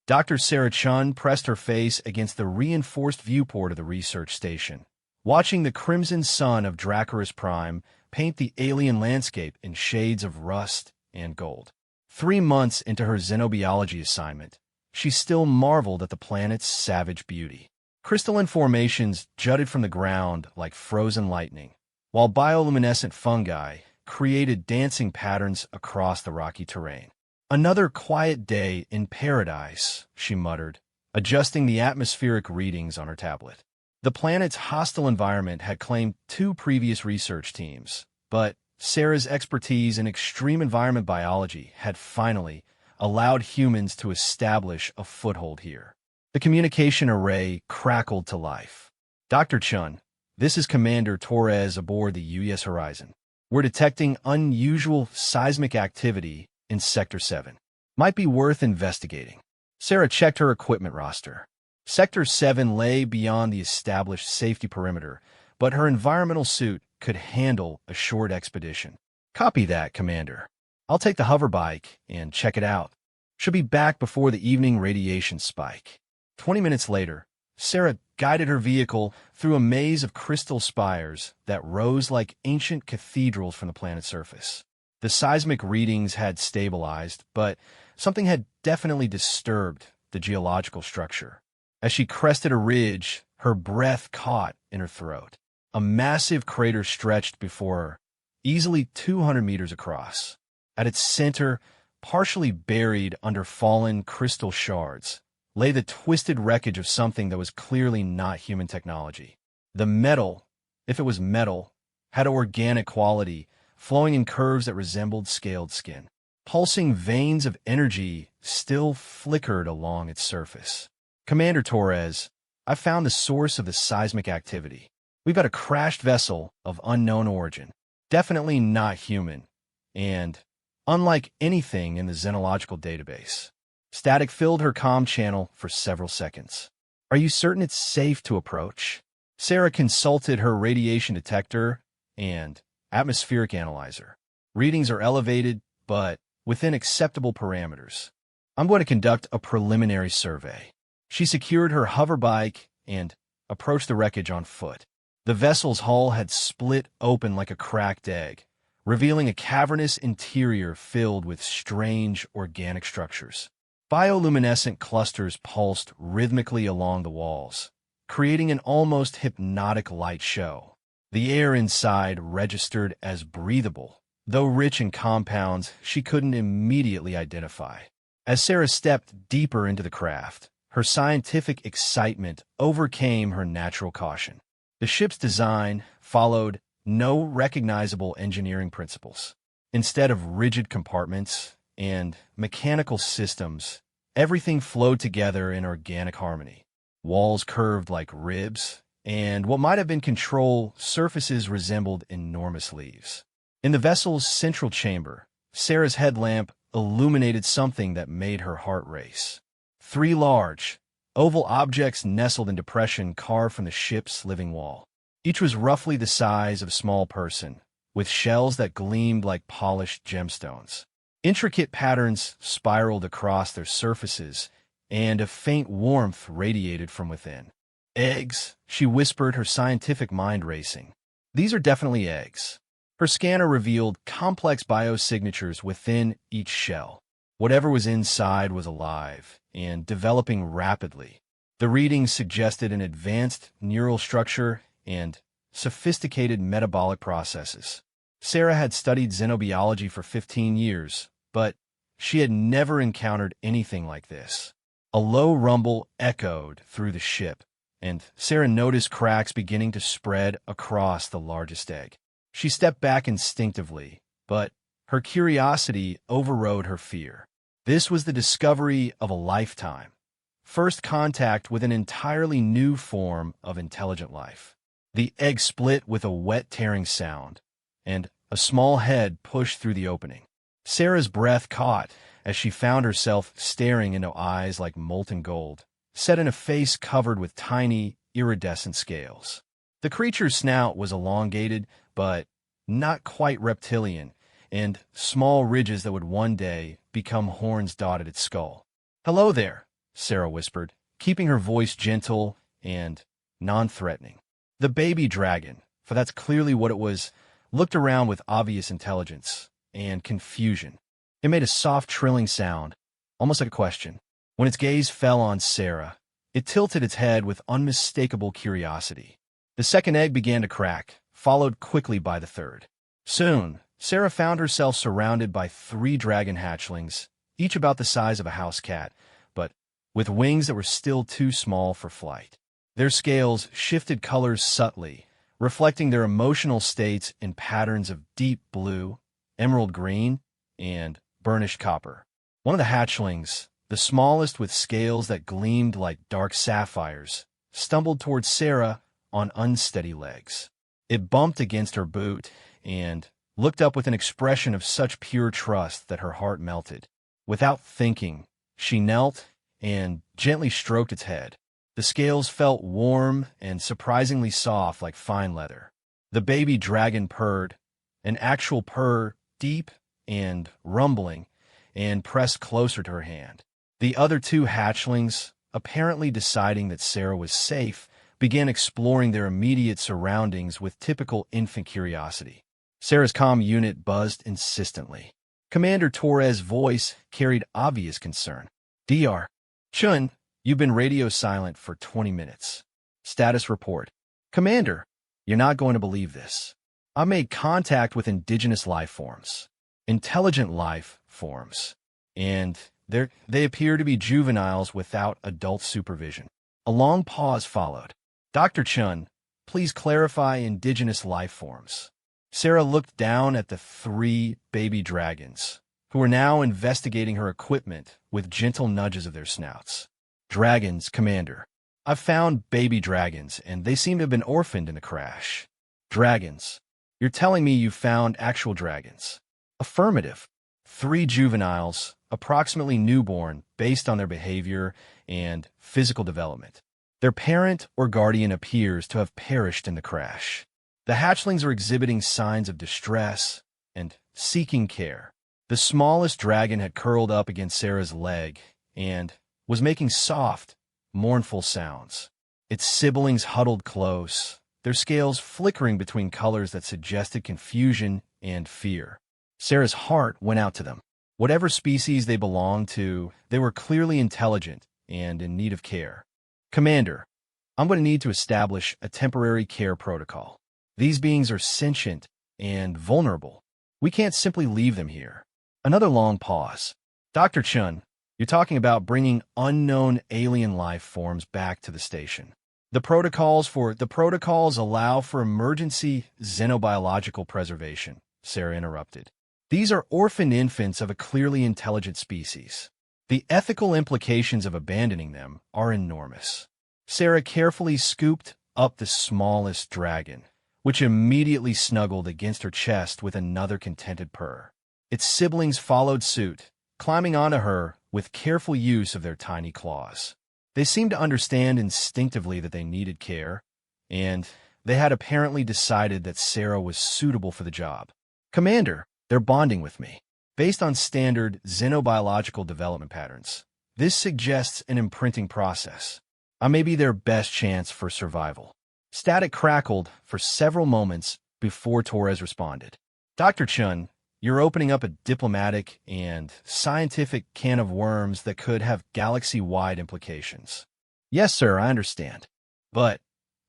Dr. Sarah Chun pressed her face against the reinforced viewport of the research station, watching the crimson sun of Dracarys Prime paint the alien landscape in shades of rust and gold. 3 months into her xenobiology assignment, she still marveled at the planet's savage beauty. Crystalline formations jutted from the ground like frozen lightning, while bioluminescent fungi created dancing patterns across the rocky terrain. "Another quiet day in paradise," she muttered, adjusting the atmospheric readings on her tablet. The planet's hostile environment had claimed 2 previous research teams, but Sarah's expertise in extreme environment biology had finally allowed humans to establish a foothold here. The communication array crackled to life. "Dr. Chun, this is Commander Torres aboard the UES Horizon. We're detecting unusual seismic activity in Sector 7. Might be worth investigating." Sarah checked her equipment roster. Sector 7 lay beyond the established safety perimeter, but her environmental suit could handle a short expedition. "Copy that, Commander. I'll take the hoverbike and check it out. Should be back before the evening radiation spike." 20 minutes later, Sarah guided her vehicle through a maze of crystal spires that rose like ancient cathedrals from the planet's surface. The seismic readings had stabilized, but something had definitely disturbed the geological structure. As she crested a ridge, her breath caught in her throat. A massive crater stretched before her, easily 200 meters across. At its center, partially buried under fallen crystal shards, lay the twisted wreckage of something that was clearly not human technology. The metal, if it was metal, had organic quality, flowing in curves that resembled scaled skin. Pulsing veins of energy still flickered along its surface. "Commander Torres, I found the source of the seismic activity. We've got a crashed vessel of unknown origin, definitely not human, and unlike anything in the xenological database." Static filled her comm channel for several seconds. "Are you certain it's safe to approach?" Sarah consulted her radiation detector and atmospheric analyzer. "Readings are elevated, but within acceptable parameters. I'm going to conduct a preliminary survey." She secured her hoverbike and approached the wreckage on foot. The vessel's hull had split open like a cracked egg, revealing a cavernous interior filled with strange organic structures. Bioluminescent clusters pulsed rhythmically along the walls, creating an almost hypnotic light show. The air inside registered as breathable, though rich in compounds she couldn't immediately identify. As Sarah stepped deeper into the craft, her scientific excitement overcame her natural caution. The ship's design followed no recognizable engineering principles. Instead of rigid compartments and mechanical systems, everything flowed together in organic harmony. Walls curved like ribs, and what might have been control surfaces resembled enormous leaves. In the vessel's central chamber, Sarah's headlamp illuminated something that made her heart race. 3 large, oval objects nestled in depression carved from the ship's living wall. Each was roughly the size of a small person, with shells that gleamed like polished gemstones. Intricate patterns spiraled across their surfaces, and a faint warmth radiated from within. "Eggs," she whispered, her scientific mind racing. "These are definitely eggs." Her scanner revealed complex biosignatures within each shell. Whatever was inside was alive and developing rapidly. The readings suggested an advanced neural structure and sophisticated metabolic processes. Sarah had studied xenobiology for 15 years, but she had never encountered anything like this. A low rumble echoed through the ship, and Sarah noticed cracks beginning to spread across the largest egg. She stepped back instinctively, but her curiosity overrode her fear. This was the discovery of a lifetime. First contact with an entirely new form of intelligent life. The egg split with a wet tearing sound, and a small head pushed through the opening. Sarah's breath caught as she found herself staring into eyes like molten gold, set in a face covered with tiny, iridescent scales. The creature's snout was elongated, but not quite reptilian, and small ridges that would one day become horns dotted its skull. "Hello there," Sarah whispered, keeping her voice gentle and non-threatening. The baby dragon, for that's clearly what it was, looked around with obvious intelligence and confusion. It made a soft trilling sound, almost like a question. When its gaze fell on Sarah, it tilted its head with unmistakable curiosity. The second egg began to crack, followed quickly by the third. Soon, Sarah found herself surrounded by 3 dragon hatchlings, each about the size of a house cat, but with wings that were still too small for flight. Their scales shifted colors subtly, reflecting their emotional states in patterns of deep blue, emerald green, and burnished copper. One of the hatchlings, the smallest with scales that gleamed like dark sapphires, stumbled towards Sarah on unsteady legs. It bumped against her boot and looked up with an expression of such pure trust that her heart melted. Without thinking, she knelt and gently stroked its head. The scales felt warm and surprisingly soft like fine leather. The baby dragon purred, an actual purr, deep and rumbling, and pressed closer to her hand. The other 2 hatchlings, apparently deciding that Sarah was safe, began exploring their immediate surroundings with typical infant curiosity. Sarah's comm unit buzzed insistently. Commander Torres' voice carried obvious concern. Dr. Chun, you've been radio silent for 20 minutes. Status report. Commander, you're not going to believe this. I made contact with indigenous life forms. Intelligent life forms. And they appear to be juveniles without adult supervision. A long pause followed. Dr. Chun, please clarify indigenous life forms. Sarah looked down at the 3 baby dragons, who were now investigating her equipment with gentle nudges of their snouts. Dragons, Commander. I've found baby dragons, and they seem to have been orphaned in the crash. Dragons. You're telling me you found actual dragons? Affirmative. 3 juveniles, approximately newborn, based on their behavior and physical development. Their parent or guardian appears to have perished in the crash. The hatchlings are exhibiting signs of distress and seeking care. The smallest dragon had curled up against Sarah's leg and was making soft, mournful sounds. Its siblings huddled close, their scales flickering between colors that suggested confusion and fear. Sarah's heart went out to them. Whatever species they belonged to, they were clearly intelligent and in need of care. Commander, I'm going to need to establish a temporary care protocol. These beings are sentient and vulnerable. We can't simply leave them here. Another long pause. Dr. Chun, you're talking about bringing unknown alien life forms back to the station. The protocols allow for emergency xenobiological preservation, Sarah interrupted. These are orphaned infants of a clearly intelligent species. The ethical implications of abandoning them are enormous. Sarah carefully scooped up the smallest dragon, which immediately snuggled against her chest with another contented purr. Its siblings followed suit, climbing onto her with careful use of their tiny claws. They seemed to understand instinctively that they needed care, and they had apparently decided that Sarah was suitable for the job. Commander, they're bonding with me. Based on standard xenobiological development patterns, this suggests an imprinting process. I may be their best chance for survival. Static crackled for several moments before Torres responded. Dr. Chun, you're opening up a diplomatic and scientific can of worms that could have galaxy-wide implications. Yes, sir, I understand. But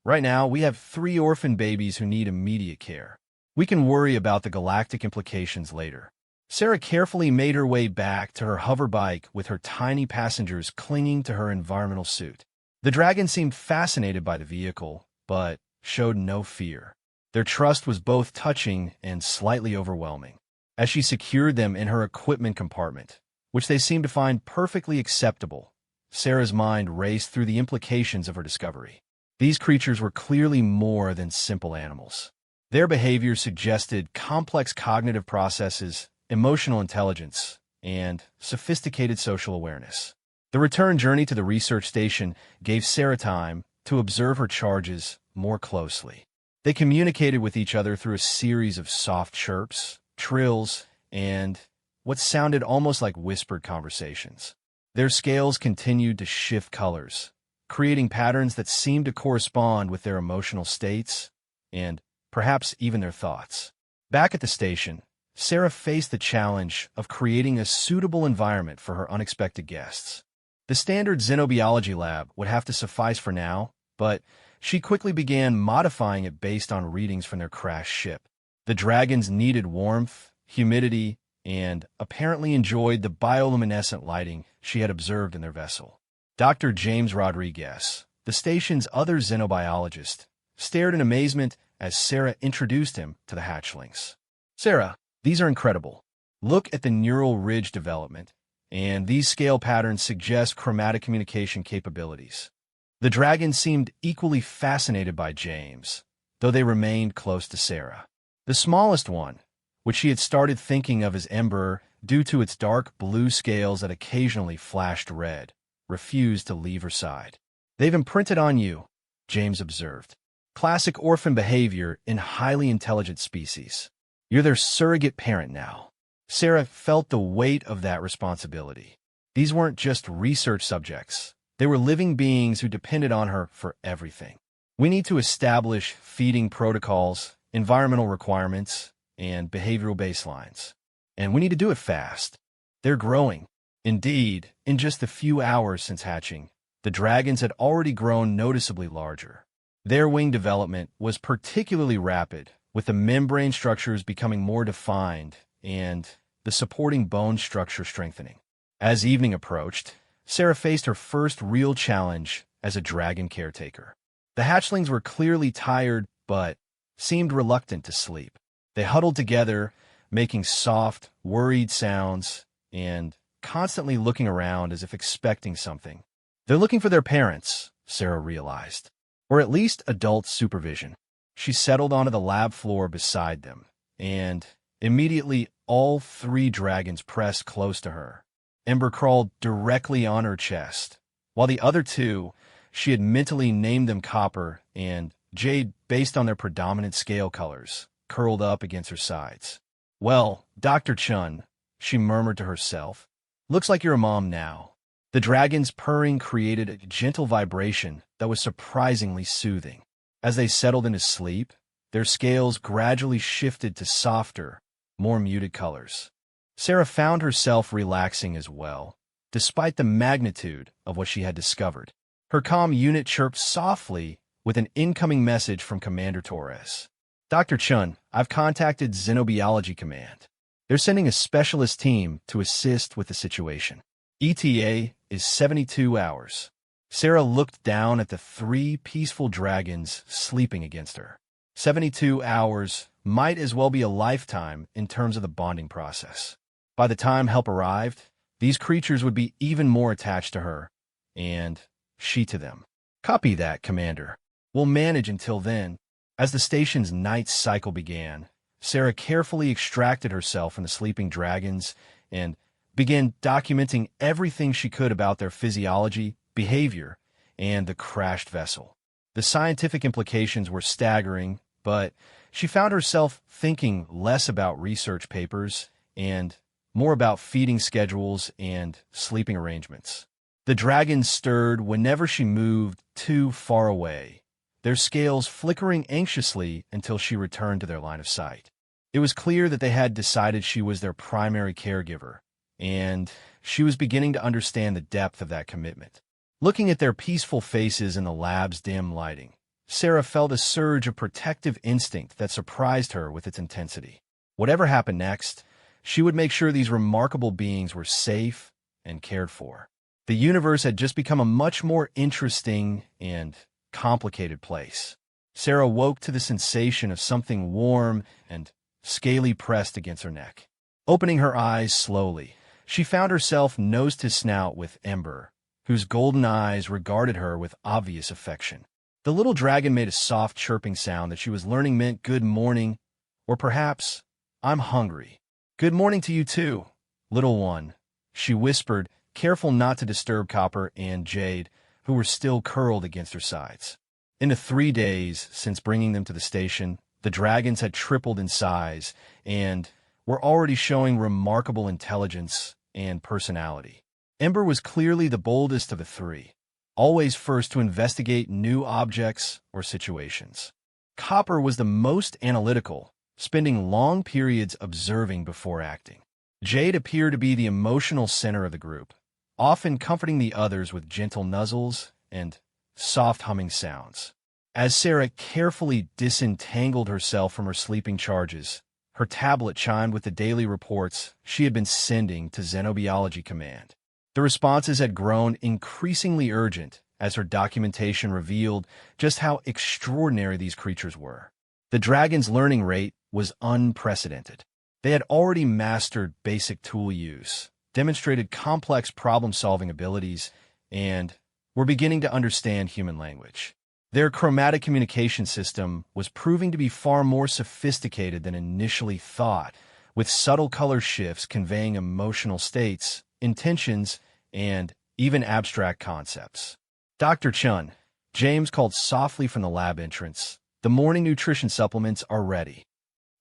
right now, we have 3 orphan babies who need immediate care. We can worry about the galactic implications later. Sarah carefully made her way back to her hover bike with her tiny passengers clinging to her environmental suit. The dragon seemed fascinated by the vehicle, but showed no fear. Their trust was both touching and slightly overwhelming. As she secured them in her equipment compartment, which they seemed to find perfectly acceptable, Sarah's mind raced through the implications of her discovery. These creatures were clearly more than simple animals. Their behavior suggested complex cognitive processes, emotional intelligence, and sophisticated social awareness. The return journey to the research station gave Sarah time to observe her charges more closely. They communicated with each other through a series of soft chirps, trills, and what sounded almost like whispered conversations. Their scales continued to shift colors, creating patterns that seemed to correspond with their emotional states and perhaps even their thoughts. Back at the station, Sarah faced the challenge of creating a suitable environment for her unexpected guests. The standard xenobiology lab would have to suffice for now, but she quickly began modifying it based on readings from their crashed ship. The dragons needed warmth, humidity, and apparently enjoyed the bioluminescent lighting she had observed in their vessel. Dr. James Rodriguez, the station's other xenobiologist, stared in amazement as Sarah introduced him to the hatchlings. "Sarah, these are incredible. Look at the neural ridge development, and these scale patterns suggest chromatic communication capabilities." The dragons seemed equally fascinated by James, though they remained close to Sarah. The smallest one, which she had started thinking of as Ember due to its dark blue scales that occasionally flashed red, refused to leave her side. "They've imprinted on you," James observed. "Classic orphan behavior in highly intelligent species. You're their surrogate parent now." Sarah felt the weight of that responsibility. These weren't just research subjects. They were living beings who depended on her for everything. "We need to establish feeding protocols, environmental requirements, and behavioral baselines. And we need to do it fast. They're growing." Indeed, in just a few hours since hatching, the dragons had already grown noticeably larger. Their wing development was particularly rapid, with the membrane structures becoming more defined and the supporting bone structure strengthening. As evening approached, Sarah faced her first real challenge as a dragon caretaker. The hatchlings were clearly tired, but seemed reluctant to sleep. They huddled together, making soft, worried sounds, and constantly looking around as if expecting something. They're looking for their parents, Sarah realized, or at least adult supervision. She settled onto the lab floor beside them, and immediately all three dragons pressed close to her. Ember crawled directly on her chest, while the other two, she had mentally named them Copper and Jade based on their predominant scale colors, curled up against her sides. "Well, Dr. Chun," she murmured to herself, "looks like you're a mom now." The dragon's purring created a gentle vibration that was surprisingly soothing. As they settled into sleep, their scales gradually shifted to softer, more muted colors. Sarah found herself relaxing as well, despite the magnitude of what she had discovered. Her comm unit chirped softly with an incoming message from Commander Torres. "Dr. Chun, I've contacted Xenobiology Command. They're sending a specialist team to assist with the situation. ETA is 72 hours. Sarah looked down at the three peaceful dragons sleeping against her. 72 hours might as well be a lifetime in terms of the bonding process. By the time help arrived, these creatures would be even more attached to her, and she to them. "Copy that, Commander. We'll manage until then." As the station's night cycle began, Sarah carefully extracted herself from the sleeping dragons and began documenting everything she could about their physiology, behavior, and the crashed vessel. The scientific implications were staggering, but she found herself thinking less about research papers and more about feeding schedules and sleeping arrangements. The dragons stirred whenever she moved too far away, their scales flickering anxiously until she returned to their line of sight. It was clear that they had decided she was their primary caregiver, and she was beginning to understand the depth of that commitment. Looking at their peaceful faces in the lab's dim lighting, Sarah felt a surge of protective instinct that surprised her with its intensity. Whatever happened next, she would make sure these remarkable beings were safe and cared for. The universe had just become a much more interesting and complicated place. Sarah woke to the sensation of something warm and scaly pressed against her neck. Opening her eyes slowly, she found herself nose to snout with Ember, whose golden eyes regarded her with obvious affection. The little dragon made a soft chirping sound that she was learning meant good morning, or perhaps, "I'm hungry." "Good morning to you too, little one," she whispered, careful not to disturb Copper and Jade, who were still curled against her sides. In the 3 days since bringing them to the station, the dragons had tripled in size and were already showing remarkable intelligence and personality. Ember was clearly the boldest of the three, always first to investigate new objects or situations. Copper was the most analytical, spending long periods observing before acting. Jade appeared to be the emotional center of the group, often comforting the others with gentle nuzzles and soft humming sounds. As Sarah carefully disentangled herself from her sleeping charges, her tablet chimed with the daily reports she had been sending to Xenobiology Command. The responses had grown increasingly urgent as her documentation revealed just how extraordinary these creatures were. The dragon's learning rate was unprecedented. They had already mastered basic tool use, demonstrated complex problem-solving abilities, and were beginning to understand human language. Their chromatic communication system was proving to be far more sophisticated than initially thought, with subtle color shifts conveying emotional states, intentions, and even abstract concepts. Dr. Chun, James called softly from the lab entrance, "The morning nutrition supplements are ready."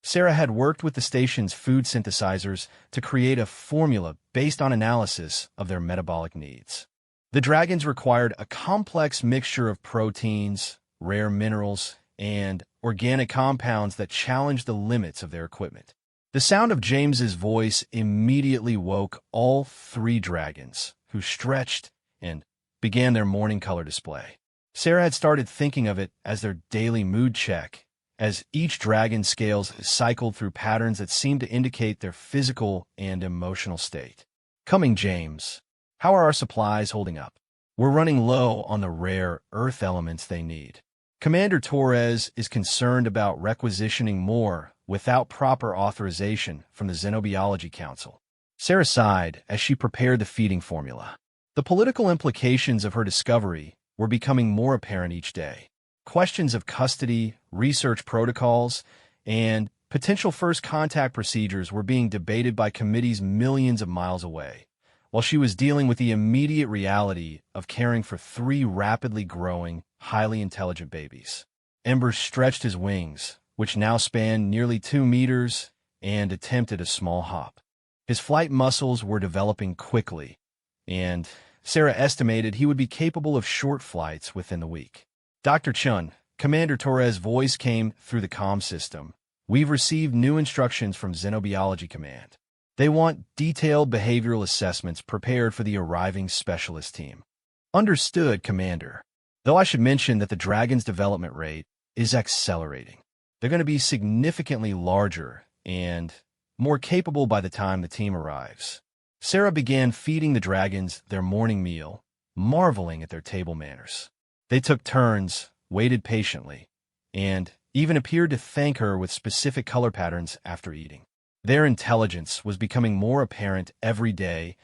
Sarah had worked with the station's food synthesizers to create a formula based on analysis of their metabolic needs. The dragons required a complex mixture of proteins, rare minerals, and organic compounds that challenged the limits of their equipment. The sound of James's voice immediately woke all three dragons, who stretched and began their morning color display. Sarah had started thinking of it as their daily mood check, as each dragon's scales cycled through patterns that seemed to indicate their physical and emotional state. "Coming, James. How are our supplies holding up? We're running low on the rare earth elements they need. Commander Torres is concerned about requisitioning more without proper authorization from the Xenobiology Council." Sarah sighed as she prepared the feeding formula. The political implications of her discovery were becoming more apparent each day. Questions of custody, research protocols, and potential first contact procedures were being debated by committees millions of miles away, while she was dealing with the immediate reality of caring for three rapidly growing, highly intelligent babies. Ember stretched his wings, which now spanned nearly 2 meters, and attempted a small hop. His flight muscles were developing quickly, and Sarah estimated he would be capable of short flights within the week. "Dr. Chun," Commander Torres' voice came through the comm system. "We've received new instructions from Xenobiology Command. They want detailed behavioral assessments prepared for the arriving specialist team." "Understood, Commander. Though I should mention that the Dragon's development rate is accelerating. They're going to be significantly larger and more capable by the time the team arrives." Sarah began feeding the dragons their morning meal, marveling at their table manners. They took turns, waited patiently, and even appeared to thank her with specific color patterns after eating. Their intelligence was becoming more apparent every day,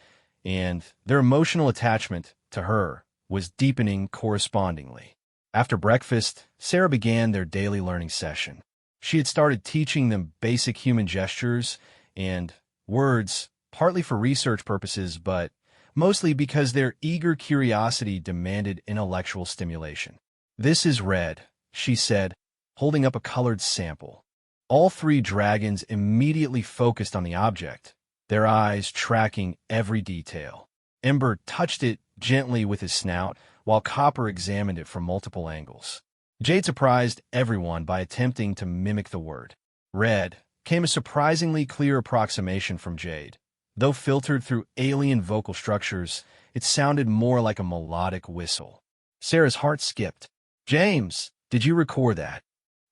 and their emotional attachment to her was deepening correspondingly. After breakfast, Sarah began their daily learning session. She had started teaching them basic human gestures and words, partly for research purposes, but mostly because their eager curiosity demanded intellectual stimulation. "This is red," she said, holding up a colored sample. All three dragons immediately focused on the object, their eyes tracking every detail. Ember touched it gently with his snout, while Copper examined it from multiple angles. Jade surprised everyone by attempting to mimic the word. "Red" came a surprisingly clear approximation from Jade. Though filtered through alien vocal structures, it sounded more like a melodic whistle. Sarah's heart skipped. "James, did you record that?"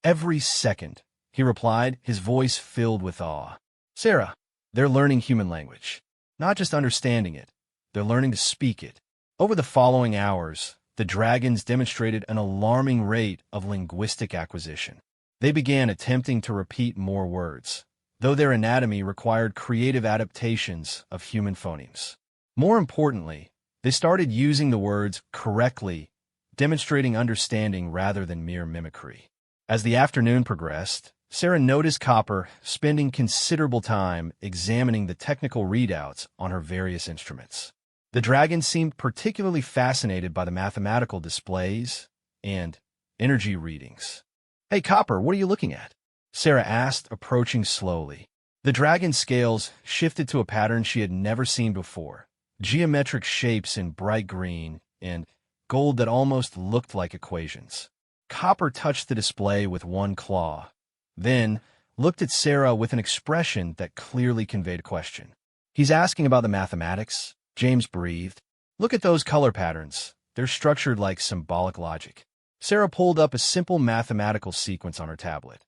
"Every second," he replied, his voice filled with awe. "Sarah, they're learning human language. Not just understanding it, they're learning to speak it." Over the following hours, the dragons demonstrated an alarming rate of linguistic acquisition. They began attempting to repeat more words, though their anatomy required creative adaptations of human phonemes. More importantly, they started using the words correctly, demonstrating understanding rather than mere mimicry. As the afternoon progressed, Sarah noticed Copper spending considerable time examining the technical readouts on her various instruments. The dragon seemed particularly fascinated by the mathematical displays and energy readings. "Hey, Copper, what are you looking at?" Sarah asked, approaching slowly. The dragon's scales shifted to a pattern she had never seen before, geometric shapes in bright green, and gold that almost looked like equations. Copper touched the display with one claw, then looked at Sarah with an expression that clearly conveyed a question. "He's asking about the mathematics," James breathed. "Look at those color patterns. They're structured like symbolic logic." Sarah pulled up a simple mathematical sequence on her tablet.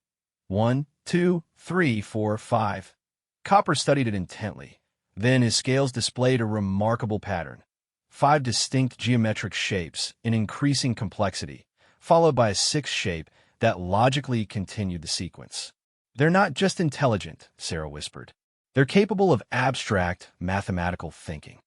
1, 2, 3, 4, 5. Copper studied it intently. Then his scales displayed a remarkable pattern. 5 distinct geometric shapes in increasing complexity, followed by a 6th shape that logically continued the sequence. "They're not just intelligent," Sarah whispered. "They're capable of abstract, mathematical thinking."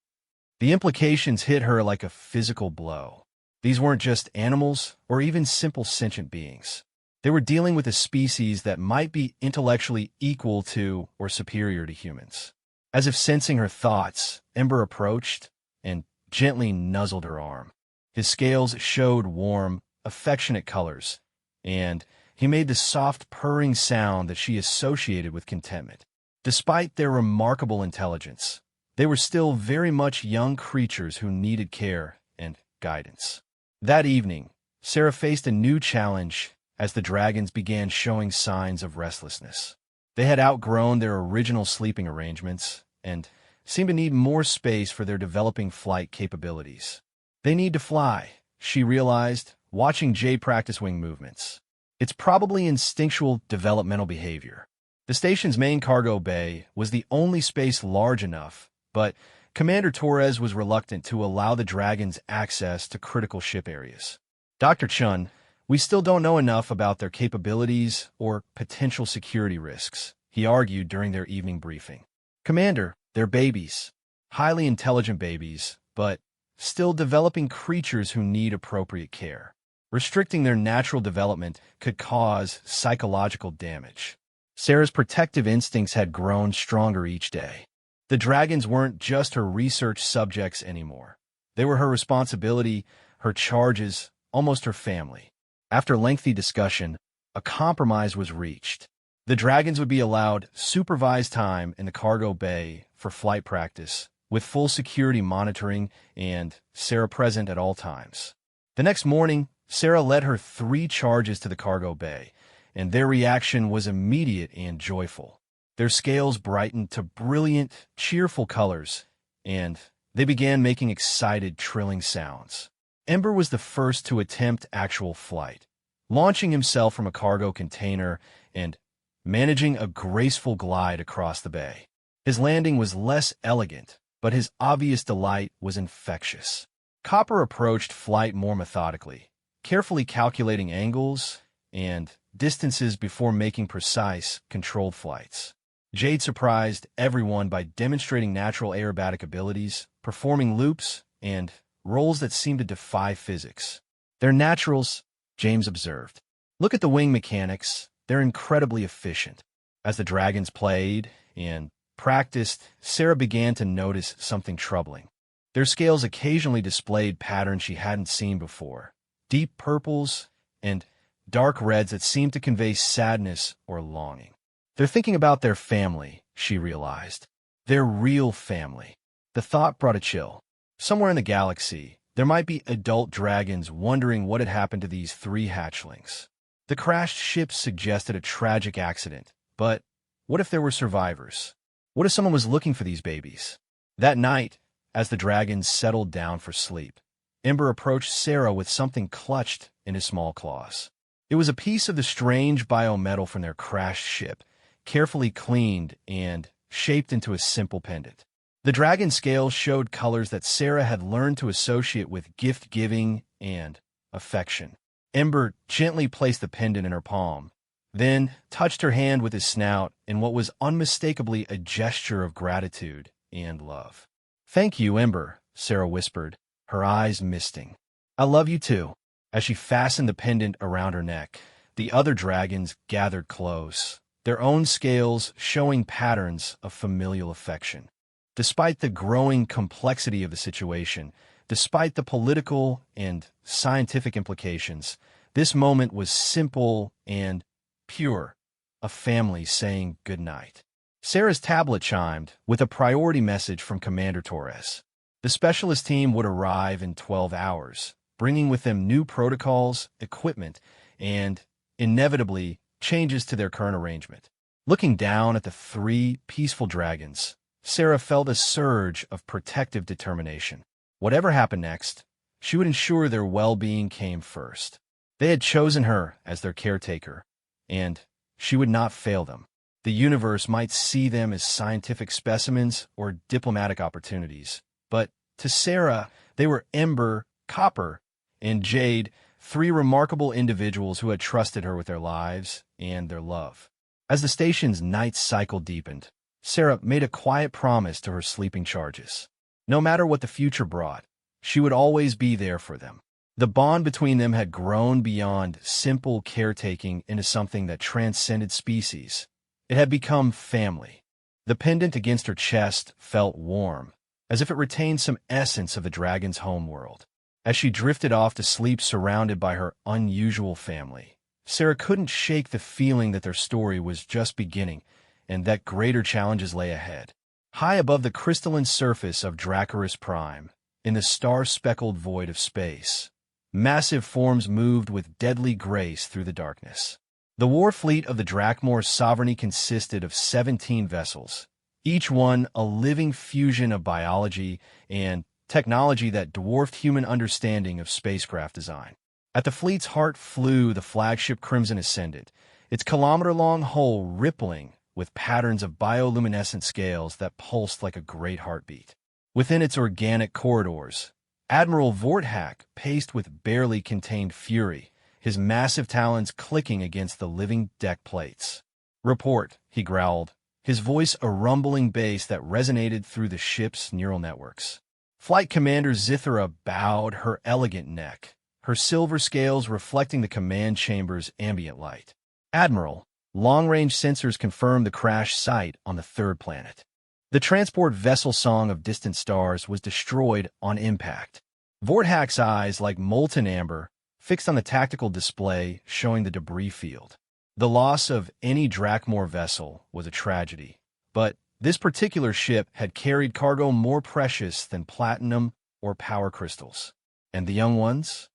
The implications hit her like a physical blow. These weren't just animals or even simple sentient beings. They were dealing with a species that might be intellectually equal to or superior to humans. As if sensing her thoughts, Ember approached and gently nuzzled her arm. His scales showed warm, affectionate colors, and he made the soft purring sound that she associated with contentment. Despite their remarkable intelligence, they were still very much young creatures who needed care and guidance. That evening, Sarah faced a new challenge as the dragons began showing signs of restlessness. They had outgrown their original sleeping arrangements and seemed to need more space for their developing flight capabilities. "They need to fly," she realized, watching Jay practice wing movements. "It's probably instinctual developmental behavior." The station's main cargo bay was the only space large enough, but Commander Torres was reluctant to allow the dragons access to critical ship areas. "Dr. Chun, we still don't know enough about their capabilities or potential security risks," he argued during their evening briefing. "Commander, they're babies. Highly intelligent babies, but still developing creatures who need appropriate care. Restricting their natural development could cause psychological damage." Sarah's protective instincts had grown stronger each day. The dragons weren't just her research subjects anymore. They were her responsibility, her charges, almost her family. After lengthy discussion, a compromise was reached. The dragons would be allowed supervised time in the cargo bay for flight practice, with full security monitoring and Sarah present at all times. The next morning, Sarah led her 3 charges to the cargo bay, and their reaction was immediate and joyful. Their scales brightened to brilliant, cheerful colors, and they began making excited, trilling sounds. Ember was the first to attempt actual flight, launching himself from a cargo container and managing a graceful glide across the bay. His landing was less elegant, but his obvious delight was infectious. Copper approached flight more methodically, carefully calculating angles and distances before making precise, controlled flights. Jade surprised everyone by demonstrating natural aerobatic abilities, performing loops, and roles that seemed to defy physics. "They're naturals," James observed. "Look at the wing mechanics. They're incredibly efficient." As the dragons played and practiced, Sarah began to notice something troubling. Their scales occasionally displayed patterns she hadn't seen before, deep purples and dark reds that seemed to convey sadness or longing. "They're thinking about their family," she realized. Their real family. The thought brought a chill. Somewhere in the galaxy, there might be adult dragons wondering what had happened to these 3 hatchlings. The crashed ships suggested a tragic accident, but what if there were survivors? What if someone was looking for these babies? That night, as the dragons settled down for sleep, Ember approached Sarah with something clutched in his small claws. It was a piece of the strange biometal from their crashed ship, carefully cleaned and shaped into a simple pendant. The dragon scales showed colors that Sarah had learned to associate with gift-giving and affection. Ember gently placed the pendant in her palm, then touched her hand with his snout in what was unmistakably a gesture of gratitude and love. "Thank you, Ember," Sarah whispered, her eyes misting. "I love you too." As she fastened the pendant around her neck, the other dragons gathered close, their own scales showing patterns of familial affection. Despite the growing complexity of the situation, despite the political and scientific implications, this moment was simple and pure, a family saying goodnight. Sarah's tablet chimed with a priority message from Commander Torres. The specialist team would arrive in 12 hours, bringing with them new protocols, equipment, and, inevitably, changes to their current arrangement. Looking down at the three peaceful dragons, Sarah felt a surge of protective determination. Whatever happened next, she would ensure their well-being came first. They had chosen her as their caretaker, and she would not fail them. The universe might see them as scientific specimens or diplomatic opportunities, but to Sarah, they were Ember, Copper, and Jade, three remarkable individuals who had trusted her with their lives and their love. As the station's night cycle deepened, Sarah made a quiet promise to her sleeping charges. No matter what the future brought, she would always be there for them. The bond between them had grown beyond simple caretaking into something that transcended species. It had become family. The pendant against her chest felt warm, as if it retained some essence of the dragon's homeworld. As she drifted off to sleep surrounded by her unusual family, Sarah couldn't shake the feeling that their story was just beginning and that greater challenges lay ahead. High above the crystalline surface of Dracarys Prime, in the star-speckled void of space, massive forms moved with deadly grace through the darkness. The war fleet of the Drakmor's sovereignty consisted of 17 vessels, each one a living fusion of biology and technology that dwarfed human understanding of spacecraft design. At the fleet's heart flew the flagship Crimson Ascendant, its kilometer-long hull rippling with patterns of bioluminescent scales that pulsed like a great heartbeat. Within its organic corridors, Admiral Vorthak paced with barely contained fury, his massive talons clicking against the living deck plates. "Report," he growled, his voice a rumbling bass that resonated through the ship's neural networks. Flight Commander Zithra bowed her elegant neck, her silver scales reflecting the command chamber's ambient light. "Admiral, long-range sensors confirmed the crash site on the third planet. The transport vessel Song of Distant Stars was destroyed on impact." Vorthak's eyes, like molten amber, fixed on the tactical display showing the debris field. The loss of any Drakmor vessel was a tragedy, but this particular ship had carried cargo more precious than platinum or power crystals. And the young ones?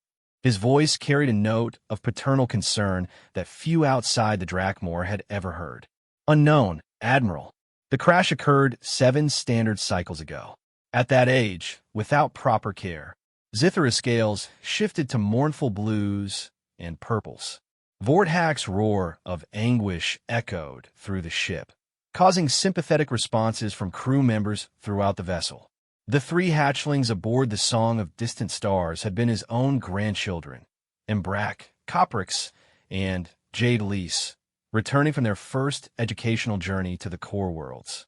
His voice carried a note of paternal concern that few outside the Drakmor had ever heard. "Unknown, Admiral. The crash occurred 7 standard cycles ago. At that age, without proper care, Zithra's scales shifted to mournful blues and purples. Vorthak's roar of anguish echoed through the ship, causing sympathetic responses from crew members throughout the vessel. The 3 hatchlings aboard the Song of Distant Stars had been his own grandchildren, Embrak, Coprix, and Jade Lys, returning from their first educational journey to the core worlds.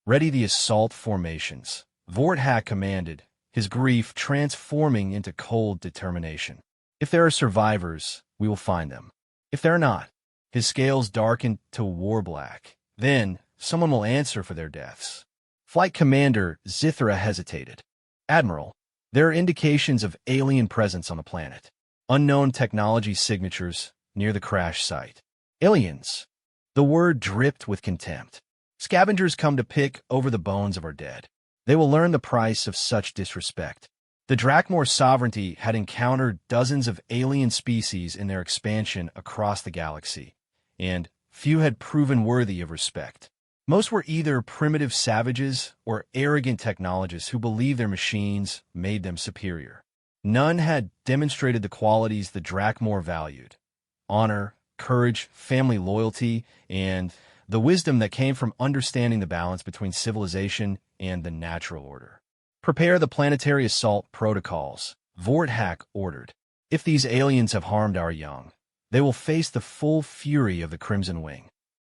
"Ready the assault formations," Vorthak commanded, his grief transforming into cold determination. "If there are survivors, we will find them. If there are not," his scales darkened to war black, "then someone will answer for their deaths." Flight Commander Zithra hesitated. "Admiral, there are indications of alien presence on the planet. Unknown technology signatures near the crash site." "Aliens?" The word dripped with contempt. "Scavengers come to pick over the bones of our dead. They will learn the price of such disrespect." The Drakmor sovereignty had encountered dozens of alien species in their expansion across the galaxy, and few had proven worthy of respect. Most were either primitive savages or arrogant technologists who believed their machines made them superior. None had demonstrated the qualities the Drakmor valued: honor, courage, family loyalty, and the wisdom that came from understanding the balance between civilization and the natural order. "Prepare the planetary assault protocols," Vorthak ordered. "If these aliens have harmed our young, they will face the full fury of the Crimson Wing."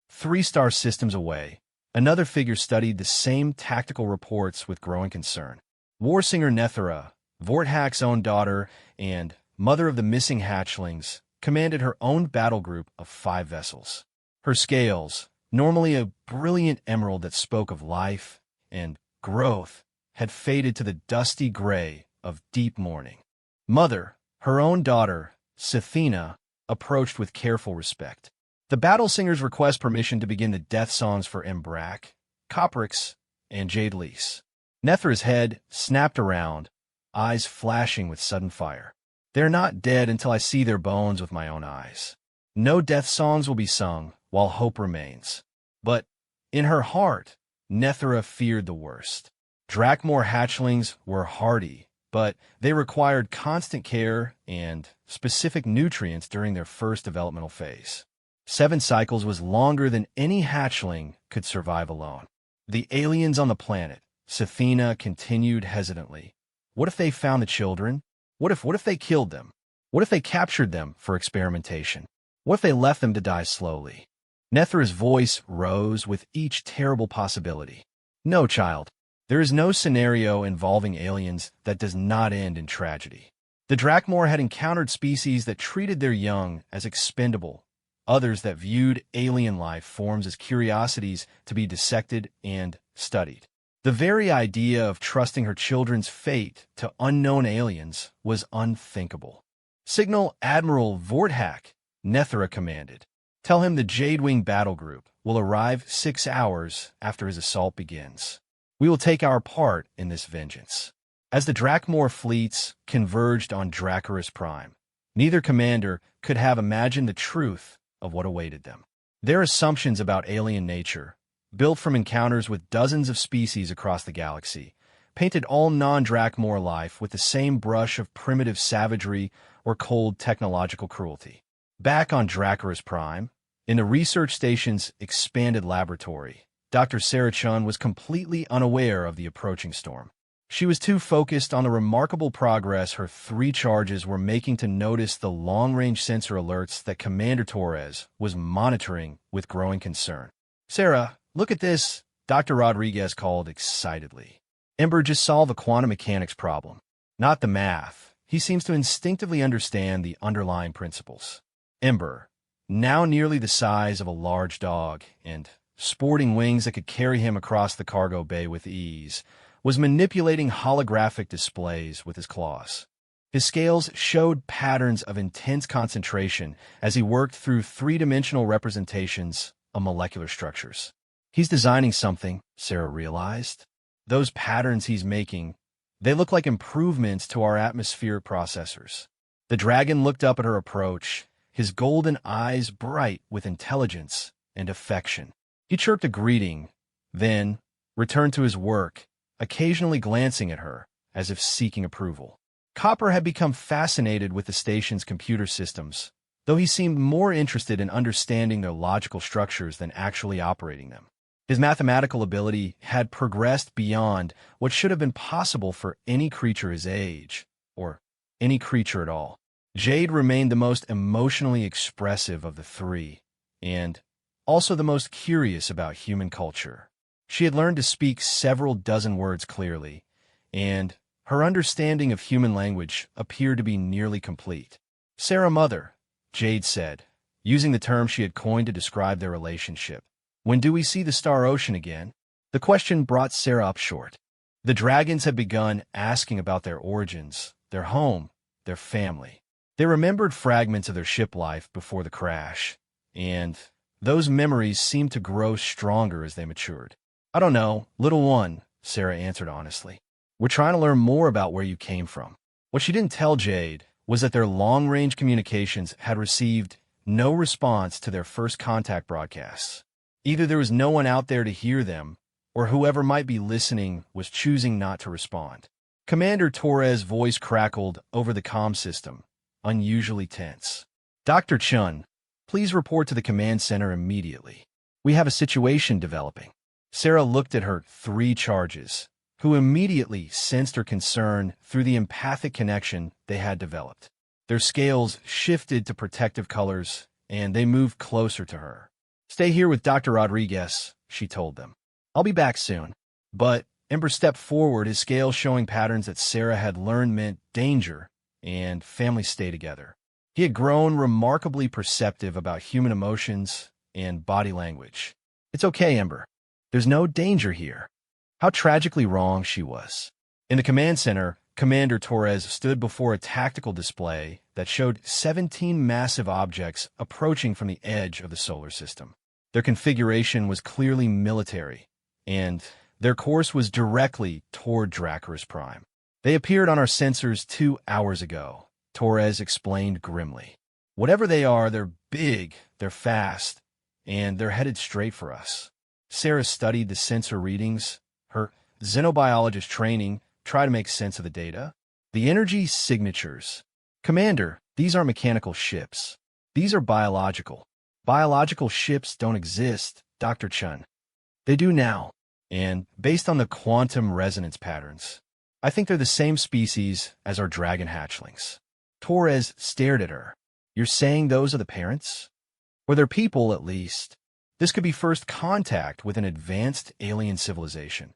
3 star systems away, another figure studied the same tactical reports with growing concern. Warsinger Nethera, Vorthak's own daughter and mother of the missing hatchlings, commanded her own battle group of 5 vessels. Her scales, normally a brilliant emerald that spoke of life and growth, had faded to the dusty gray of deep mourning. Mother, her own daughter, Sithena, approached with careful respect. The battle singers request permission to begin the death songs for Embrak, Coprix, and Jade Lys. Nethra's head snapped around, eyes flashing with sudden fire. They're not dead until I see their bones with my own eyes. No death songs will be sung while hope remains. But in her heart, Nethra feared the worst. Drakmor hatchlings were hardy, but they required constant care and specific nutrients during their first developmental phase. 7 cycles was longer than any hatchling could survive alone. The aliens on the planet, Sathina continued hesitantly. What if they found the children? What if they killed them? What if they captured them for experimentation? What if they left them to die slowly? Nethra's voice rose with each terrible possibility. No, child. There is no scenario involving aliens that does not end in tragedy. The Drakmor had encountered species that treated their young as expendable, others that viewed alien life forms as curiosities to be dissected and studied. The very idea of trusting her children's fate to unknown aliens was unthinkable. Signal Admiral Vorthak, Nethra commanded. Tell him the Jadewing battle group will arrive 6 hours after his assault begins. We will take our part in this vengeance. As the Drakmor fleets converged on Dracarys Prime, neither commander could have imagined the truth of what awaited them. Their assumptions about alien nature, built from encounters with dozens of species across the galaxy, painted all non-Drakmor life with the same brush of primitive savagery or cold technological cruelty. Back on Dracarys Prime, in the research station's expanded laboratory, Dr. Sarah Chun was completely unaware of the approaching storm. She was too focused on the remarkable progress her 3 charges were making to notice the long-range sensor alerts that Commander Torres was monitoring with growing concern. "Sarah, look at this," Dr. Rodriguez called excitedly. "Ember just solved a quantum mechanics problem. Not the math. He seems to instinctively understand the underlying principles." Ember, now nearly the size of a large dog and sporting wings that could carry him across the cargo bay with ease, was manipulating holographic displays with his claws. His scales showed patterns of intense concentration as he worked through 3-dimensional representations of molecular structures. He's designing something, Sarah realized. Those patterns he's making, they look like improvements to our atmospheric processors. The dragon looked up at her approach, his golden eyes bright with intelligence and affection. He chirped a greeting, then returned to his work, occasionally glancing at her as if seeking approval. Copper had become fascinated with the station's computer systems, though he seemed more interested in understanding their logical structures than actually operating them. His mathematical ability had progressed beyond what should have been possible for any creature his age, or any creature at all. Jade remained the most emotionally expressive of the 3, and also the most curious about human culture. She had learned to speak several dozen words clearly, and her understanding of human language appeared to be nearly complete. "Sarah Mother," Jade said, using the term she had coined to describe their relationship. "When do we see the Star Ocean again?" The question brought Sarah up short. The dragons had begun asking about their origins, their home, their family. They remembered fragments of their ship life before the crash, and those memories seemed to grow stronger as they matured. "I don't know, little one," Sarah answered honestly. "We're trying to learn more about where you came from." What she didn't tell Jade was that their long-range communications had received no response to their first contact broadcasts. Either there was no one out there to hear them, or whoever might be listening was choosing not to respond. Commander Torres' voice crackled over the comm system, unusually tense. "Dr. Chun, please report to the command center immediately. We have a situation developing." Sarah looked at her 3 charges, who immediately sensed her concern through the empathic connection they had developed. Their scales shifted to protective colors, and they moved closer to her. "Stay here with Dr. Rodriguez," she told them. "I'll be back soon." But Ember stepped forward, his scales showing patterns that Sarah had learned meant danger and families stay together. He had grown remarkably perceptive about human emotions and body language. "It's okay, Ember. There's no danger here." How tragically wrong she was. In the command center, Commander Torres stood before a tactical display that showed 17 massive objects approaching from the edge of the solar system. Their configuration was clearly military, and Their course was directly toward Dracarys Prime. They appeared on our sensors 2 hours ago, Torres explained grimly. Whatever they are, they're big, they're fast, and they're headed straight for us. Sarah studied the sensor readings. Her xenobiologist training tried to make sense of the data. The energy signatures. Commander, these aren't mechanical ships. These are biological. Biological ships don't exist, Dr. Chun. They do now. And based on the quantum resonance patterns, I think they're the same species as our dragon hatchlings. Torres stared at her. You're saying those are the parents? Or they're people, at least. This could be first contact with an advanced alien civilization.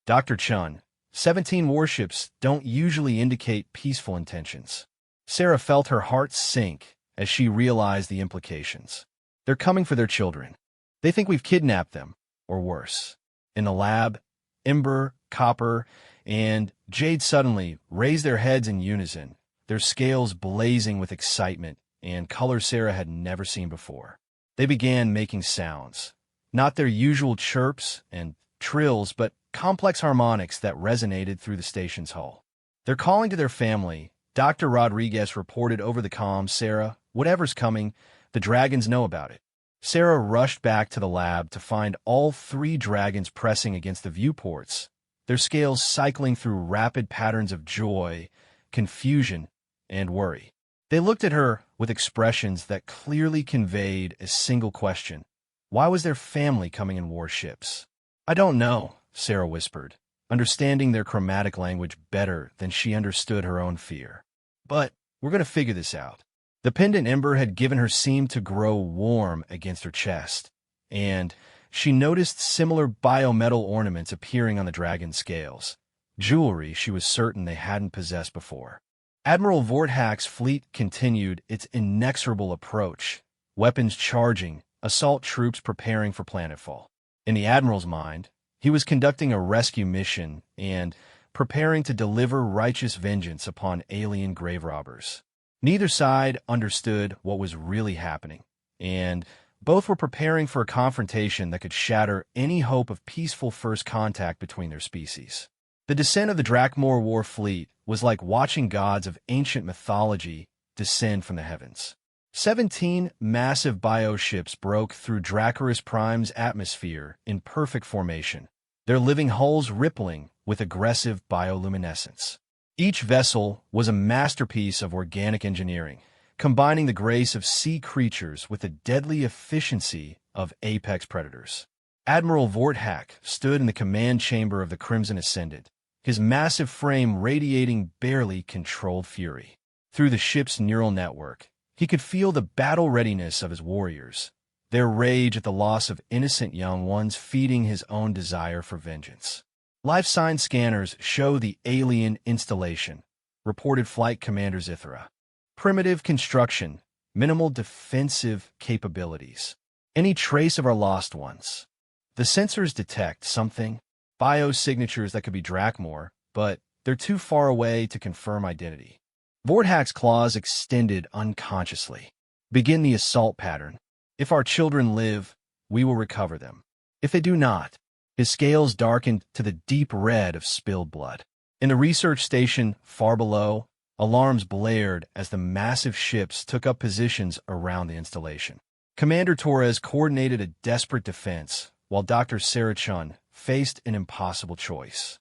Dr. Chun, 17 warships don't usually indicate peaceful intentions. Sarah felt her heart sink as she realized the implications. They're coming for their children. They think we've kidnapped them, or worse. In the lab, Ember, Copper, and Jade suddenly raised their heads in unison, their scales blazing with excitement and color Sarah had never seen before. They began making sounds, not their usual chirps and trills, but complex harmonics that resonated through the station's hull. They're calling to their family. Dr. Rodriguez reported over the comm, Sarah, whatever's coming, the dragons know about it. Sarah rushed back to the lab to find all 3 dragons pressing against the viewports, their scales cycling through rapid patterns of joy, confusion, and worry. They looked at her with expressions that clearly conveyed a single question. Why was their family coming in warships? I don't know, Sarah whispered, understanding their chromatic language better than she understood her own fear. But we're going to figure this out. The pendant Ember had given her seemed to grow warm against her chest, and she noticed similar biometal ornaments appearing on the dragon's scales, jewelry she was certain they hadn't possessed before. Admiral Vorthack's fleet continued its inexorable approach, weapons charging, assault troops preparing for planetfall. In the Admiral's mind, he was conducting a rescue mission and preparing to deliver righteous vengeance upon alien grave robbers. Neither side understood what was really happening, and both were preparing for a confrontation that could shatter any hope of peaceful first contact between their species. The descent of the Drakmor War fleet was like watching gods of ancient mythology descend from the heavens. 17 massive bioships broke through Dracarys Prime's atmosphere in perfect formation, their living hulls rippling with aggressive bioluminescence. Each vessel was a masterpiece of organic engineering, combining the grace of sea creatures with the deadly efficiency of apex predators. Admiral Vorthack stood in the command chamber of the Crimson Ascendant, his massive frame radiating barely controlled fury. Through the ship's neural network, he could feel the battle readiness of his warriors, their rage at the loss of innocent young ones feeding his own desire for vengeance. Life sign scanners show the alien installation, reported Flight Commander Zithra. Primitive construction, minimal defensive capabilities. Any trace of our lost ones. The sensors detect something, biosignatures that could be Drakmor, but they're too far away to confirm identity. Vorthack's claws extended unconsciously. Begin the assault pattern. If our children live, we will recover them. If they do not, his scales darkened to the deep red of spilled blood. In the research station far below, alarms blared as the massive ships took up positions around the installation. Commander Torres coordinated a desperate defense, while Dr. Sarah Chun faced an impossible choice.